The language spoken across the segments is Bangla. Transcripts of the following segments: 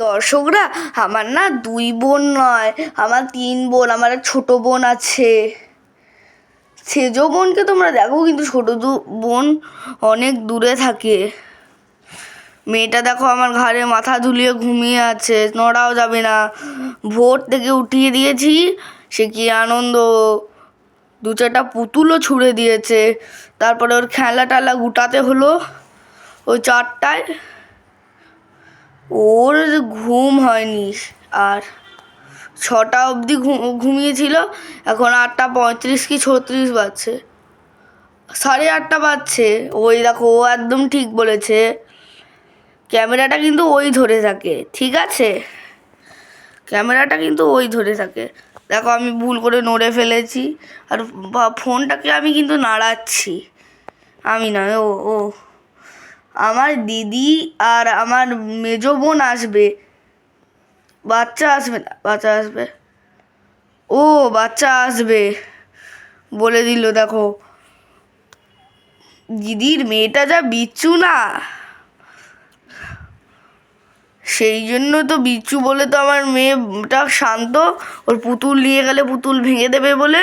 দর্শকরা, আমার না 2 বোন নয়, আমার 3 বোন। আমার এক ছোট বোন আছে। সেজ বোনকে তোমরা দেখো, কিন্তু ছোট বোন অনেক দূরে থাকে। মেয়েটা দেখো আমার ঘাড়ে মাথা ঝুলিয়ে ঘুমিয়ে আছে, নড়াও যাবে না। ভোর থেকে উঠিয়ে দিয়েছি, সে কি আনন্দ! 2-4টা পুতুলও ছুঁড়ে দিয়েছে। তারপরে ওর খেলা টেলা গুটাতে হলো ওই 4টায়। ওর ঘুম হয়নি। আর 6টা অবধি ঘুমিয়েছিল। এখন 8:35 কি 36 বাজছে, 8:30 বাজছে। ওই দেখো, ও একদম ঠিক বলেছে। ক্যামেরাটা কিন্তু ওই ধরে থাকে, ঠিক আছে? ক্যামেরাটা কিন্তু ওই ধরে থাকে। দেখো, আমি ভুল করে নড়ে ফেলেছি। আর ফোনটাকে আমি কিন্তু নাড়াচ্ছি। আমি নয়, ও ও আমার দিদি আর আমার মেজো বোন আসবে। বাচ্চা আসবে না, বাচ্চা আসবে। ও বাচ্চা আসবে বলে দিল। দেখো, দিদির মেয়েটা যা বিচ্ছু না, সেই জন্য তো বিচ্ছু বলে তো আমার মেয়েটা শান্ত। ওর পুতুল নিয়ে গেলে পুতুল ভেঙে দেবে বলে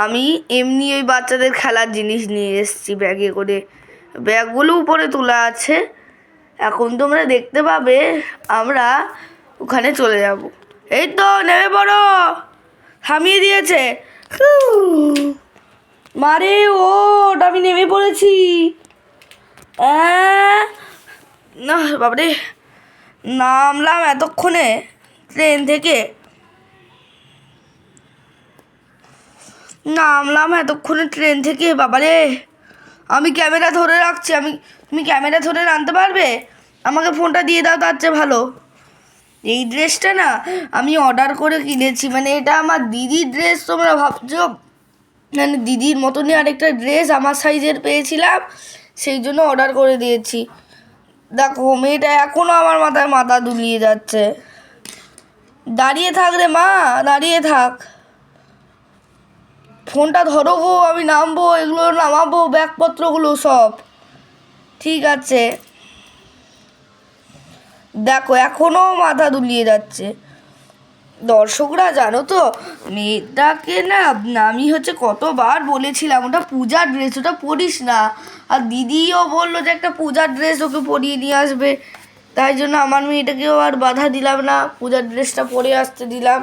আমি এমনি ওই বাচ্চাদের খেলার জিনিস নিয়ে এসেছি ব্যাগে করে। ব্যাগগুলো উপরে তোলা আছে। এখন তোমরা দেখতে পাবে আমরা ওখানে চলে যাব। এই তো নেমে পড়ো, থামিয়ে দিয়েছে। মারে, ওটা আমি নেমে পড়েছি। না বাবারে, নামলাম এতক্ষণে ট্রেন থেকে। বাবারে, আমি ক্যামেরা ধরে রাখছি। তুমি ক্যামেরা ধরে আনতে পারবে? আমাকে ফোনটা দিয়ে দাও, তার চেয়ে ভালো। এই ড্রেসটা না আমি অর্ডার করে কিনেছি। মানে এটা আমার দিদির ড্রেস। তোমরা ভাবছো, মানে দিদির মতনই আরেকটা ড্রেস আমার সাইজের পেয়েছিলাম, সেই জন্য অর্ডার করে দিয়েছি। দেখো, মেয়েটা এখনও আমার মাথায় মাথা দুলিয়ে যাচ্ছে। দাঁড়িয়ে থাক রে মা, দাঁড়িয়ে থাক। ফোনটা ধরো গো, আমি নামবো, এগুলো নামাবো, ব্যাগপত্রগুলো সব। ঠিক আছে। দেখো, এখনও মাথা দুলিয়ে যাচ্ছে। দর্শকরা, জানো তো, মেয়েটাকে না আমি কতবার বলেছিলাম ওটা পূজার ড্রেস, ওটা পরিস না। আর দিদিও বললো যে একটা পূজার ড্রেস ওকে পরিয়ে নিয়ে আসবে। তাই জন্য আমার মেয়েটাকেও আর বাধা দিলাম না, পূজার ড্রেসটা পরে আসতে দিলাম।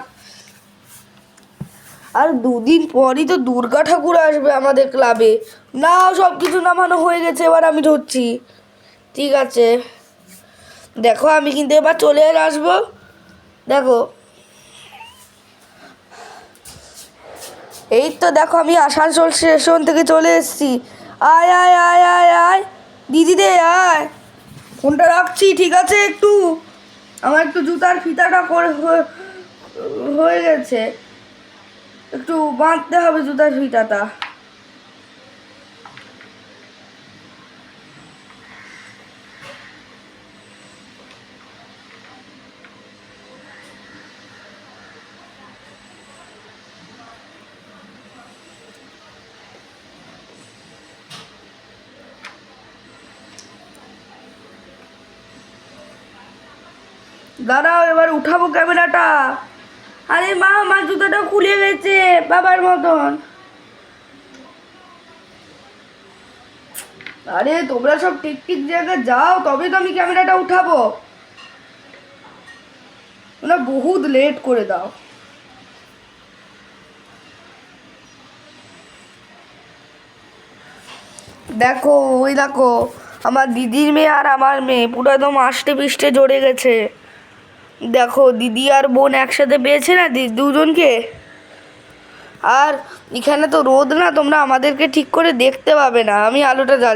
আর 2 দিন পরই তো দুর্গা ঠাকুর আসবে আমাদের ক্লাবে। না, সব কিছু নামানো হয়ে গেছে, এবার আমি ধরছি। ঠিক আছে, দেখো আমি কিন্তু এবার চলে আসবো। দেখো, এই তো দেখো, আমি আসানসোল স্টেশন থেকে চলে এসেছি। আয় আয় আয় আয় আয়, দিদি দে আয়। ফোনটা রাখছি, ঠিক আছে? আমার একটু জুতার ফিতাটা হয়ে গেছে, একটু বাঁধতে হবে জুতার ফিতাটা। দাঁড়াও, এবার উঠাবো ক্যামেরাটা। আরে মা, আমার জুতাটা খুলে গেছে বাবার মতন। আরে তোমরা সব ঠিক ঠিক জায়গায় যাও, তবে তো আমি ক্যামেরাটা উঠাবো। তোমরা বহুত লেট করে দাও। দেখো, ওই দেখো, আমার দিদির মেয়ে আর আমার মেয়ে পুরো একদম আষ্টে পিষ্টে জড়ে গেছে। দেখো, দিদি আর বোন একসাথে পেয়েছে না দুজনকে। আর এখানে তো রোদ না, তোমরা আমাদেরকে ঠিক করে দেখতে পাবে না। আমি আলোটা জ্বাল